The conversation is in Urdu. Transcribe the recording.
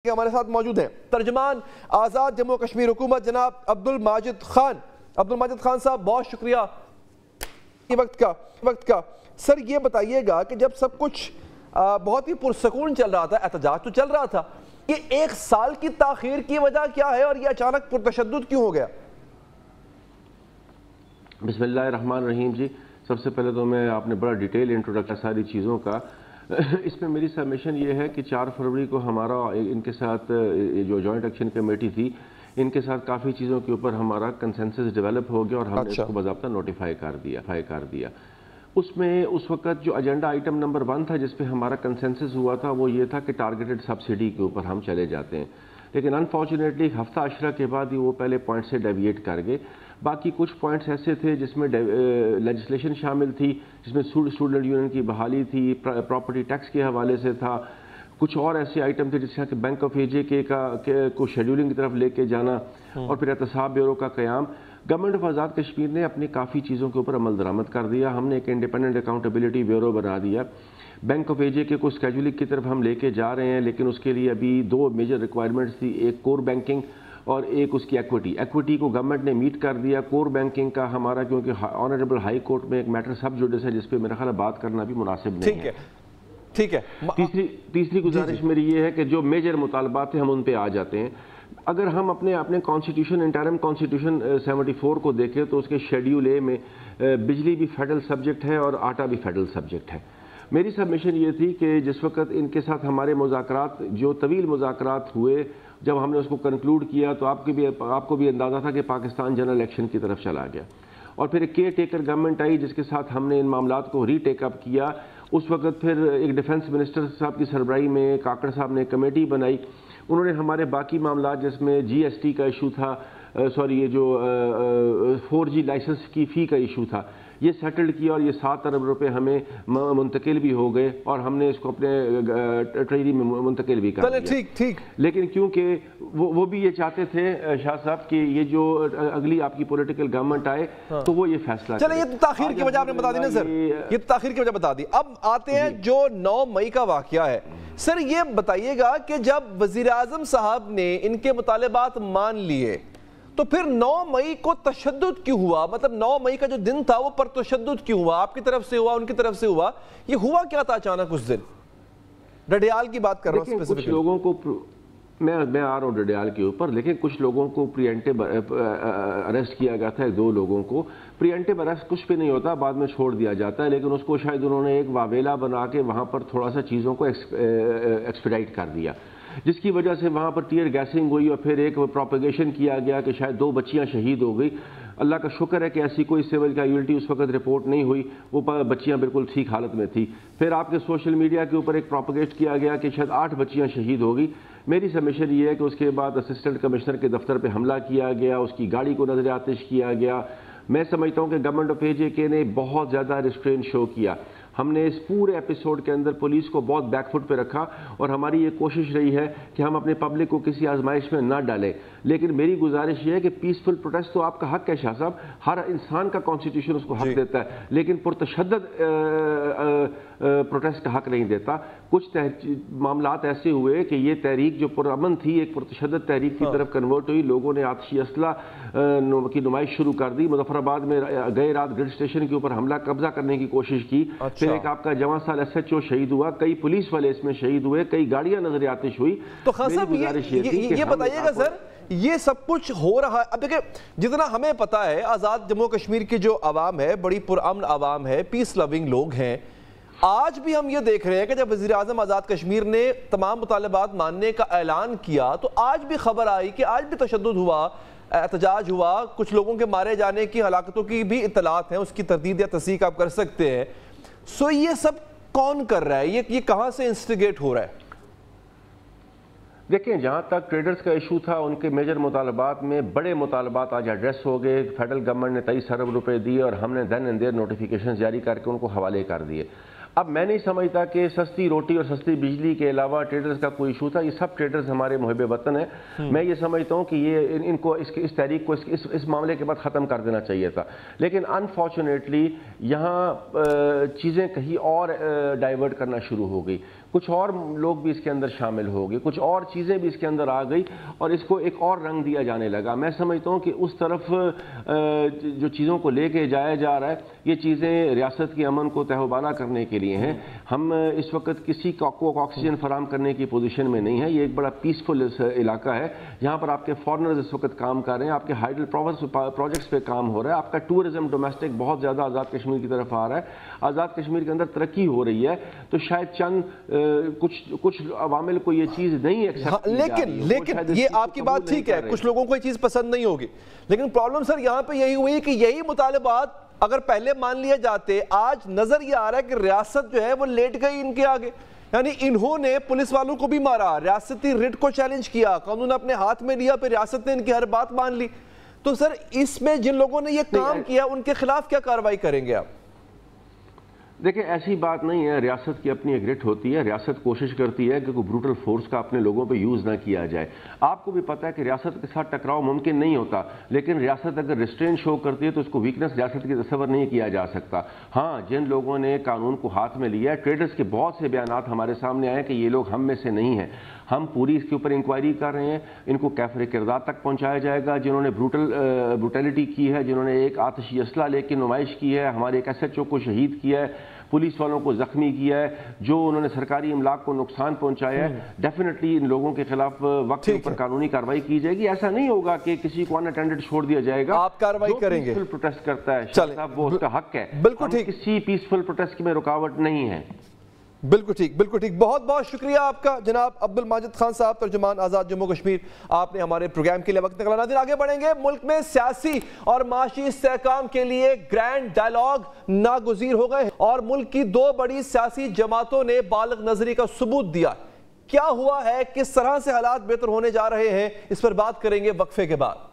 ہمارے ساتھ موجود ہیں ترجمان آزاد جموں کشمیر حکومت جناب عبدالماجد خان صاحب، بہت شکریہ وقت کا. سر یہ بتائیے گا کہ جب سب کچھ بہت ہی پرسکون چل رہا تھا، احتجاج تو چل رہا تھا، یہ ایک سال کی تاخیر کی وجہ کیا ہے اور یہ اچانک پرتشدد کیوں ہو گیا؟ بسم اللہ الرحمن الرحیم. جی سب سے پہلے تو میں آپ نے بڑا ڈیٹیل انٹروڈکشن ساری چیزوں کا. اس میں میری سبمیشن یہ ہے کہ 4 فروری کو ہمارا ان کے ساتھ جو جوائنٹ ایکشن کمیٹی تھی، ان کے ساتھ کافی چیزوں کے اوپر ہمارا کنسنسس ڈیولپ ہو گیا اور ہم نے اس کو باضابطہ نوٹیفائی کر دیا. اس میں اس وقت جو ایجنڈا آئٹم نمبر 1 تھا جس پہ ہمارا کنسنسس ہوا تھا وہ یہ تھا کہ ٹارگیٹڈ سبسڈی کے اوپر ہم چلے جاتے ہیں، لیکن انفارچونیٹلی ہفتہ عشرہ کے بعد ہی وہ پہلے پوائنٹ سے ڈیویٹ کر گئے. باقی کچھ پوائنٹس ایسے تھے جس میں لیجسلیشن شامل تھی، جس میں اسٹوڈنٹ یونین کی بحالی تھی، پراپرٹی ٹیکس کے حوالے سے تھا، کچھ اور ایسے آئٹم تھے جس کا کہ بینک آف ایجے کو شیڈولنگ کی طرف لے کے جانا اور پھر احتساب بیورو کا قیام. گورنمنٹ آف آزاد کشمیر نے اپنی کافی چیزوں کے اوپر عمل درآمد کر دیا. ہم نے ایک انڈیپینڈنٹ اکاؤنٹیبلٹی بیورو بنا دیا. بینک آف ایجے کو اسکیجولنگ کی طرف ہم لے کے جا رہے ہیں، لیکن اس کے لیے ابھی 2 میجر ریکوائرمنٹس تھی، ایک کور بینکنگ اور ایک اس کی ایکویٹی کو گورنمنٹ نے میٹ کر دیا. کور بینکنگ کا ہمارا کیونکہ آنریبل ہائی کورٹ میں ایک میٹر سب جوڈس ہے جس پہ میرا خیال بات کرنا بھی مناسب نہیں ہے. ٹھیک ہے. تیسری گزارش میری یہ ہے کہ جو میجر مطالبات ہیں ہم ان پہ آ جاتے ہیں. اگر ہم اپنے کانسٹیٹیوشن انٹرم کانسٹیٹیوشن 74 کو دیکھیں تو اس کے شیڈیول اے میں بجلی بھی فیڈرل سبجیکٹ ہے اور آٹا بھی فیڈرل سبجیکٹ ہے. میری سبمیشن یہ تھی کہ جس وقت ان کے ساتھ ہمارے مذاکرات جو طویل مذاکرات ہوئے، جب ہم نے اس کو کنکلوڈ کیا تو آپ کو بھی اندازہ تھا کہ پاکستان جنرل الیکشن کی طرف چلا گیا اور پھر ایک کیئر ٹیکر گورنمنٹ آئی جس کے ساتھ ہم نے ان معاملات کو ری ٹیک اپ کیا. اس وقت پھر ایک ڈیفنس منسٹر صاحب کی سربراہی میں کاکڑ صاحب نے کمیٹی بنائی. انہوں نے ہمارے باقی معاملات جس میں جی ایس ٹی کا ایشو تھا، یہ جو 4G لائسنس کی فی کا ایشو تھا، یہ سیٹلڈ کیا اور یہ 7 ارب روپے ہمیں منتقل بھی ہو گئے اور ہم نے اس کو اپنے ٹریجری میں منتقل بھی کر دیا. ٹھیک. لیکن کیونکہ وہ بھی یہ چاہتے تھے شاہ صاحب کہ یہ جو اگلی آپ کی پولیٹیکل گورنمنٹ آئے تو وہ یہ فیصلہ چلیں. یہ تاخیر کی وجہ آپ نے بتا دی نا سر، یہ تاخیر کی وجہ بتا دی. اب آتے ہیں جو 9 مئی کا واقعہ ہے. سر یہ بتائیے گا کہ جب وزیراعظم صاحب نے ان کے مطالبات مان لیے تو پھر 9 مئی کو تشدد کیوں ہوا؟ مطلب 9 مئی کا جو دن تھا وہ پر تشدد کیوں ہوا؟ آپ کی طرف سے ہوا، ان کی طرف سے ہوا، یہ ہوا کیا تھا اچانک اس دن؟ ڈڈیال کی بات کر رہا ہوں. کچھ لوگوں کو میں آ رہا ہوں ڈڈیال کے اوپر، لیکن کچھ لوگوں کو پریمپٹیو اریسٹ کیا گیا تھا. 2 لوگوں کو پریمپٹیو اریسٹ کچھ بھی نہیں ہوتا، بعد میں چھوڑ دیا جاتا ہے، لیکن اس کو شاید انہوں نے ایک واویلا بنا کے وہاں پر تھوڑا سا چیزوں کو ایکسپیڈائٹ کر دیا، جس کی وجہ سے وہاں پر ٹیئر گیسنگ ہوئی اور پھر ایک پروپیگیشن کیا گیا کہ شاید 2 بچیاں شہید ہو گئی. اللہ کا شکر ہے کہ ایسی کوئی سول کیجویلٹی اس وقت رپورٹ نہیں ہوئی، وہ بچیاں بالکل ٹھیک حالت میں تھی. پھر آپ کے سوشل میڈیا کے اوپر ایک پروپیگیٹ کیا گیا کہ شاید 8 بچیاں شہید ہو گئی. میری سبمیشن یہ ہے کہ اس کے بعد اسسٹنٹ کمشنر کے دفتر پہ حملہ کیا گیا، اس کی گاڑی کو نظر آتش کیا گیا. میں سمجھتا ہوں کہ گورنمنٹ آف AJ نے بہت زیادہ ریسٹرین شو کیا. ہم نے اس پورے ایپیسوڈ کے اندر پولیس کو بہت بیک فٹ پہ رکھا اور ہماری یہ کوشش رہی ہے کہ ہم اپنے پبلک کو کسی آزمائش میں نہ ڈالیں. لیکن میری گزارش یہ ہے کہ پیسفل پروٹیسٹ تو آپ کا حق ہے شاہ صاحب، ہر انسان کا کانسٹیٹیوشن اس کو حق دیتا ہے، لیکن پرتشدد پروٹیسٹ کا حق نہیں دیتا. کچھ معاملات ایسے ہوئے کہ یہ تحریک جو پرامن تھی ایک پرتشدد تحریک کی طرف کنورٹ ہوئی. لوگوں نے آتشی اسلحہ کی نمائش شروع کر دی. مظفر آباد میں گئے رات گریڈ اسٹیشن کے اوپر حملہ قبضہ کرنے کی کوشش کی. پھر ایک آپ کا جوان سال SHO شہید ہوا، کئی پولیس والے اس میں شہید ہوئے، کئی گاڑیاں نظر آتش ہوئی. تو خان صاحب یہ بتائیے گا سر، یہ سب کچھ ہو رہا ہے. اب دیکھیں جتنا ہمیں پتا ہے آزاد جموں کشمیر کی جو عوام ہے بڑی پرامن عوام ہے، پیس لونگ لوگ ہیں. آج بھی ہم یہ دیکھ رہے ہیں کہ جب وزیراعظم آزاد کشمیر نے تمام مطالبات ماننے کا اعلان کیا تو آج بھی خبر آئی کہ آج بھی تشدد ہوا، احتجاج ہوا، کچھ لوگوں کے مارے جانے کی ہلاکتوں کی بھی اطلاعات ہیں، اس کی تردید یا تصدیق آپ کر سکتے ہیں. سو یہ سب کون کر رہا ہے؟ یہ کہاں سے انسٹیگیٹ ہو رہا ہے؟ دیکھیں جہاں تک ٹریڈرز کا ایشو تھا ان کے میجر مطالبات میں بڑے مطالبات آج ایڈریس ہو گئے. فیڈرل گورنمنٹ نے 23 ارب روپے دیے اور ہم نے دین اینڈ دیر نوٹیفیکیشن جاری کر کے ان کو حوالے کر دیے. اب میں نہیں سمجھتا کہ سستی روٹی اور سستی بجلی کے علاوہ ٹریڈرز کا کوئی ایشو تھا. یہ سب ٹریڈرز ہمارے محب وطن ہیں. میں یہ سمجھتا ہوں کہ یہ ان کو اس تحریک کو اس معاملے کے بعد ختم کر دینا چاہیے تھا. لیکن انفارچونیٹلی یہاں چیزیں کہیں اور ڈائیورٹ کرنا شروع ہو گئی. کچھ اور لوگ بھی اس کے اندر شامل ہو گئے, کچھ اور چیزیں بھی اس کے اندر آ گئی اور اس کو ایک اور رنگ دیا جانے لگا. میں سمجھتا ہوں کہ اس طرف جو چیزوں کو لے کے جایا جا رہا ہے, یہ چیزیں ریاست کی امن کو تہوبانہ کرنے کے لیے ہیں. ہم اس وقت کسی کو آکسیجن فراہم کرنے کی پوزیشن میں نہیں ہے. یہ ایک بڑا پیسفل علاقہ ہے جہاں پر آپ کے فارنرز اس وقت کام کر رہے ہیں, آپ کے ہائیڈل پروجیکٹس پہ کام ہو رہا ہے, آپ کا ٹورزم ڈومیسٹک بہت زیادہ آزاد کشمیر کی طرف آ رہا ہے, آزاد کشمیر کے اندر ترقی ہو رہی ہے. تو شاید چند کچھ عوامل کو یہ چیز نہیں ایکسپٹ کی جا رہی ہے. لیکن یہ آپ کی بات ٹھیک ہے, کچھ لوگوں کو یہ چیز پسند نہیں ہوگی, لیکن پرابلم سر یہاں پہ یہی ہوئی کہ یہی مطالبات اگر پہلے مان لیے جاتے, آج نظر یہ آ رہا ہے کہ ریاست جو ہے وہ لیٹ گئی ان کے آگے. یعنی انہوں نے پولیس والوں کو بھی مارا, ریاستی ریٹ کو چیلنج کیا, قانون اپنے ہاتھ میں لیا, پھر ریاست نے ان کی ہر بات مان لی. تو سر اس میں جن لوگوں نے یہ کام کیا ان کے خلاف کیا کارروائی کریں گے آپ؟ دیکھیں ایسی بات نہیں ہے, ریاست کی اپنی ایک ریٹ ہوتی ہے. ریاست کوشش کرتی ہے کہ کوئی بروٹل فورس کا اپنے لوگوں پہ یوز نہ کیا جائے. آپ کو بھی پتہ ہے کہ ریاست کے ساتھ ٹکراؤ ممکن نہیں ہوتا, لیکن ریاست اگر ریسٹرین شو کرتی ہے تو اس کو ویکنس ریاست کی تصور نہیں کیا جا سکتا. ہاں, جن لوگوں نے قانون کو ہاتھ میں لیا ہے, ٹریڈرز کے بہت سے بیانات ہمارے سامنے آئے کہ یہ لوگ ہم میں سے نہیں ہیں. ہم پوری اس کے اوپر انکوائری کر رہے ہیں, ان کو کیفر کردار تک پہنچایا جائے گا. جنہوں نے بروٹیلٹی کی ہے, جنہوں نے ایک آتشی اسلحہ لے کے نمائش کی ہے, ہمارے ایک ایس ایچ او کو شہید کیا ہے, پولیس والوں کو زخمی کیا ہے, جو انہوں نے سرکاری املاک کو نقصان پہنچایا ہے, ڈیفینیٹلی ان لوگوں کے خلاف وقت کے اوپر قانونی کارروائی کی جائے گی. ایسا نہیں ہوگا کہ کسی کو ان اٹینڈڈ چھوڑ دیا جائے گا. آپ کارروائی کریں گے. پیسفل پروٹیسٹ کرتا ہے صاحب, وہ اس کا حق ہے. بالکل ٹھیک, کسی پیسفل پروٹیسٹ میں رکاوٹ نہیں ہے. بالکل ٹھیک, بالکل ٹھیک. بہت بہت شکریہ آپ کا جناب عبدالماجد خان صاحب, ترجمان آزاد جموں کشمیر. آپ نے ہمارے پروگرام کے لیے وقت نکالا. ناظرین آگے بڑھیں گے. ملک میں سیاسی اور معاشی استحکام کے لیے گرینڈ ڈائیلاگ ناگزیر ہو گئے اور ملک کی دو بڑی سیاسی جماعتوں نے بالغ نظری کا ثبوت دیا. کیا ہوا ہے, کس طرح سے حالات بہتر ہونے جا رہے ہیں, اس پر بات کریں گے وقفے کے بعد.